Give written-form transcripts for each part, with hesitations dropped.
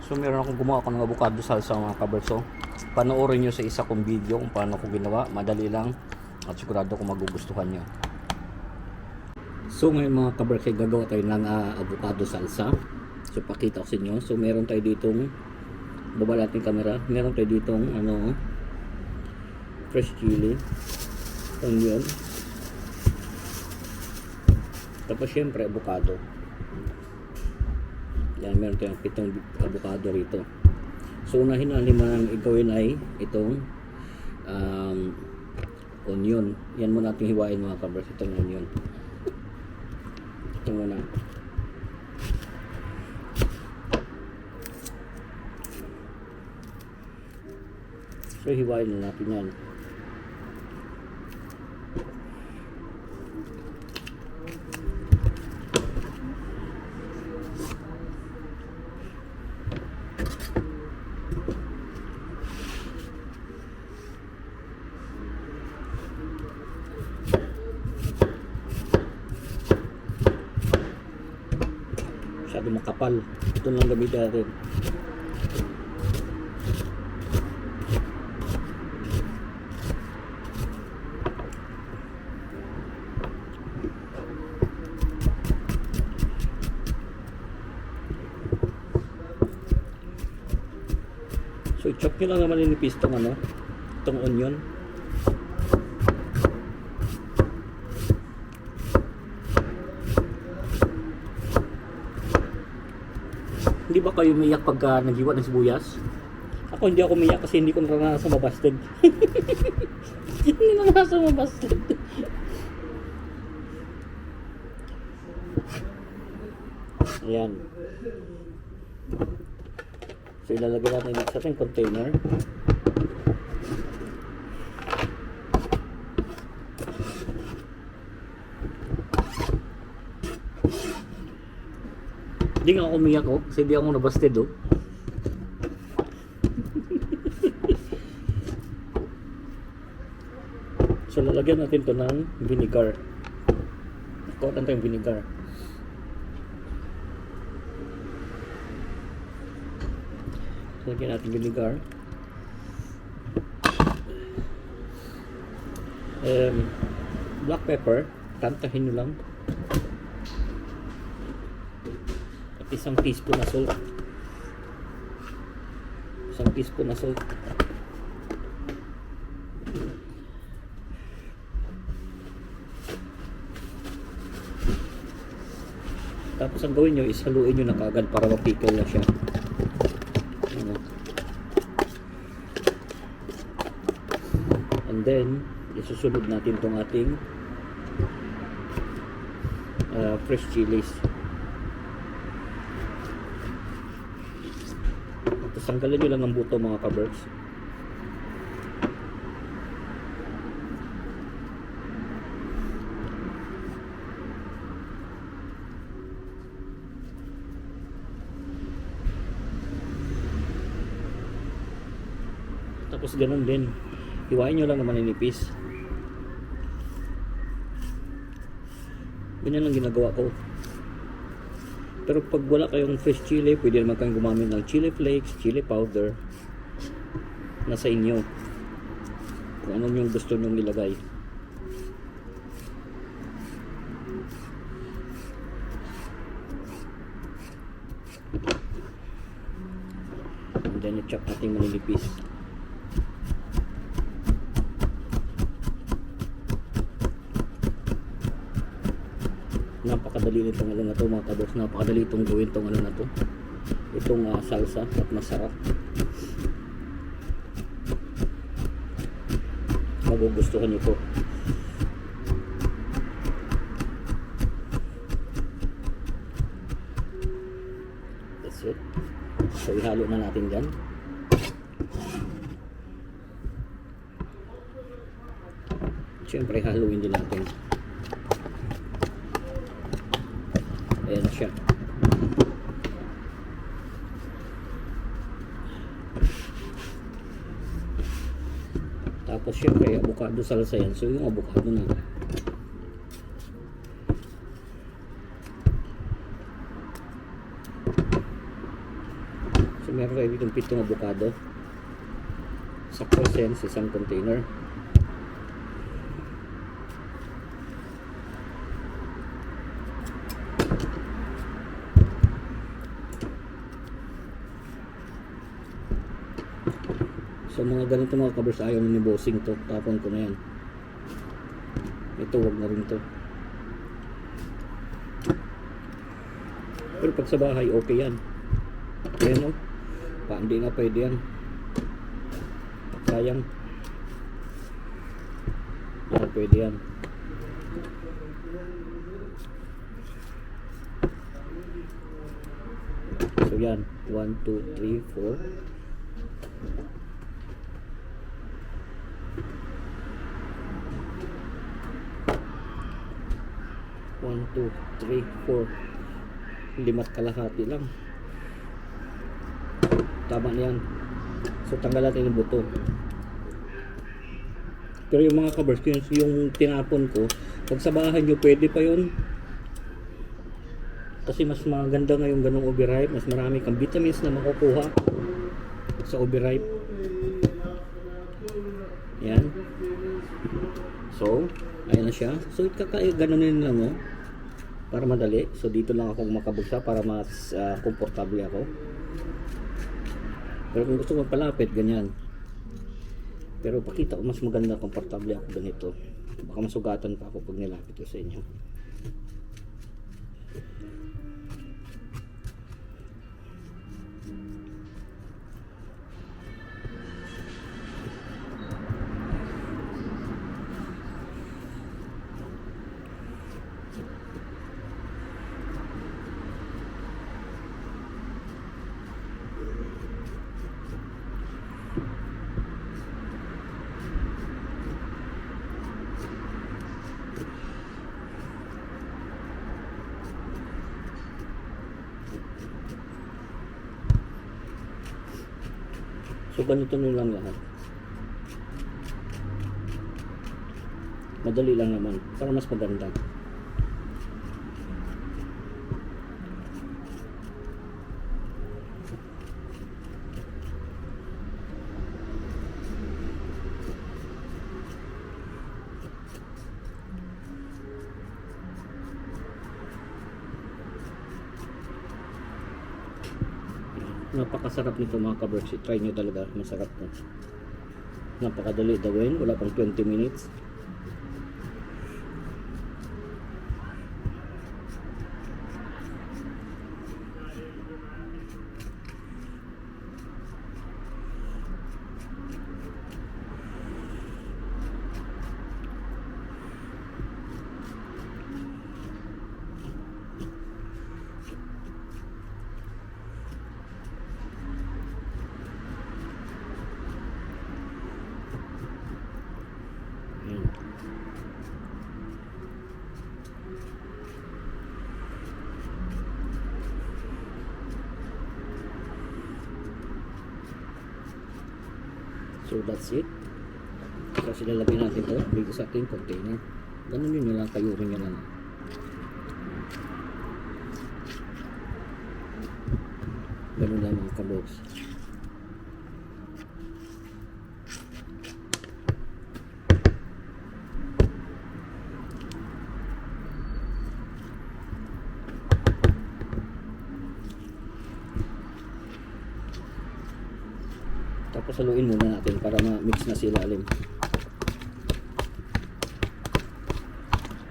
So meron akong gumawa ng avocado salsa mga kabers. So panoorin nyo sa isa kong video kung paano ko ginawa. Madali lang at sigurado ko magugustuhan nyo. So ngayon mga kabers ay gagawa tayo ng avocado salsa. So pakita ko sa inyo. So meron tayo ditong, baba natin camera, meron tayo ditong fresh chili, onion, tapos syempre avocado. Yan, meron tayong 7 avocado rito. So unahin na naman gawin ay itong onion. Yan muna natin hiwain mga kabers, itong onion. Ito muna. So hiwain na natin yan. Masyado makapal. Ito lang gamitin natin. So i-chop nyo lang naman ninipis itong itong onion. Hindi ba kayo umiyak pagka naghiwa ng sibuyas? Ako hindi ako umiyak kasi hindi ko naranasan mabasted. Hindi naranasan mabasted. Ayan. So ilalagay natin sa ating container. Hindi nga ako umiyak kasi hindi ako nabasted So lalagyan natin to ng vinegar. Kuha tayong vinegar. Lagyan natin vinegar. Black pepper, tantahin nyo lang. At isang teaspoon na salt. Isang teaspoon na salt. Tapos ang gawin nyo is haluin nyo na kagad para mapikal na siya. And then isusunod natin tong ating fresh chilies. Tapos tanggalan nyo lang ng buto mga kabers. Tapos ganun din, hiwain nyo lang naman ninipis. Ganyan lang ginagawa ko. Pero pag wala kayong fresh chili, pwede naman kayong gumamit ng chili flakes, chili powder. Nasa inyo kung anong yung gusto nyong ilagay. And then i-chop natin maninipis. Napakadali nitong na to mga kabers. Napakadali itong gawin itong na to. Itong salsa at masarap. Magugustuhan nyo to. That's it. So ihalo na natin dyan. Siyempre haluin din natin. Ayan na siya. Tapos syempre avocado salsa yan. So yung avocado na. So Meron kayo ditong 7 avocado. Sakto yan sa isang container. So mga ganito mga kabers, ayaw ni bossing to. Tapon ko na yan. Ito wag na rin to. Pero pag sa bahay okay yan. Ayan o. Hindi na pwede yan. Sayang. Hindi na pwede yan. So yan. 1, 2, 3, 4. 1, 2, 3, 4. 5 kalahati lang. Tama na yan. So tanggal natin yung buto. Pero yung mga kabers, yung tinapon ko, pag sa bahay nyo pwede pa yun. Kasi mas maganda ngayong ganong overripe. Mas marami kang vitamins na makukuha sa overripe. Yan. So ayan na siya. So ganonin lang oh, para madali. So dito lang ako makabuksa para mas komportable ako. Pero kung gusto ko palapit, ganyan. Pero pakita ko mas maganda, komportable ako ganito. Baka masugatan pa ako pag nilapit ko sa inyo. So ganito nyo lang lahat. Madali lang naman para mas maganda. Napakasarap nito mga kabers. Try nyo talaga, masarap to. Napakadali gawin, wala pang 20 minutes. So that's it. Kasi lalagay natin to dito sa ating container. Ganun yun lang, kayurin nyo lang. Ganun lang mga kabers. Tapos haluin muna natin para ma-mix na sa ilalim.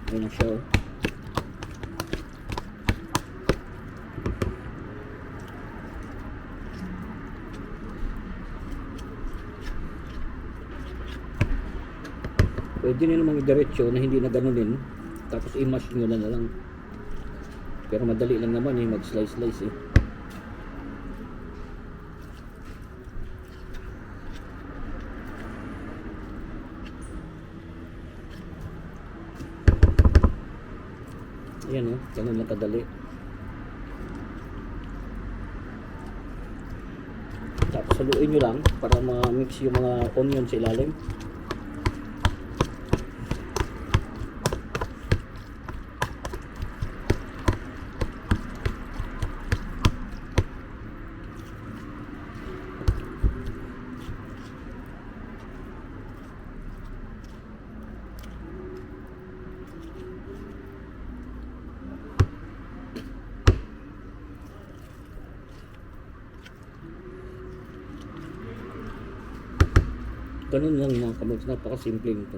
Ayan na siya oh. Pwede nyo namang i-diretso na hindi na ganunin. Tapos i-mash nyo na lang. Pero madali lang naman eh, mag-slice-slice eh. Ayan o, ganun lang kadali. Tapos haluin nyo lang para ma-mix yung mga onion sa ilalim. Ganun lang mga kabarks, napakasimple nito.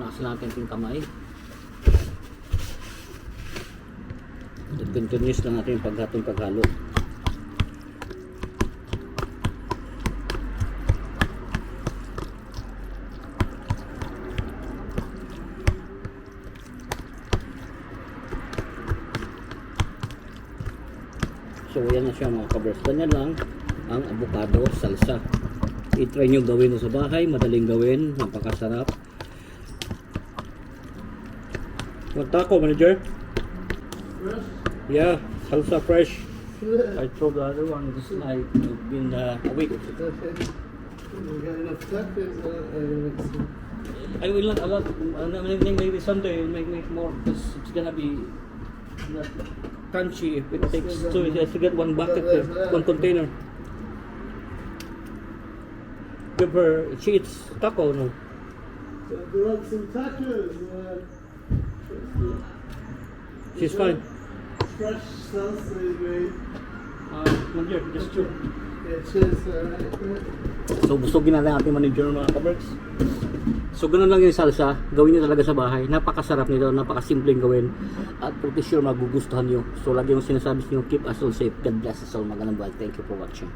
Nasa natin yung kamay. At continuous lang natin yung paghalo. So yan na siya mga kabers. Ganyan lang ang avocado salsa. I-try nyo gawin sa bahay. Madaling gawin. Napakasarap. What taco, manager? Fresh? Yeah, salsa fresh. I throw the other one. This is like been a week. We got enough stuff. I will not a lot. Maybe someday we'll make more because it's gonna be not crunchy if it takes two. It has to get one bucket there, one container. Give her. She eats taco, no? So do you want some tacos? She's fine. Fresh salsa you made. Manager, just chew. Yeah, cheers. Alright. So busogin na lang ating manager mga kaberks. So ganun lang yung salsa, gawin nyo talaga sa bahay. Napakasarap nito, napakasimpleng gawin. At pretty sure magugustuhan nyo. So lagi yung sinasabi nyo, keep us all safe. God bless us all. Magandang buhay. Thank you for watching.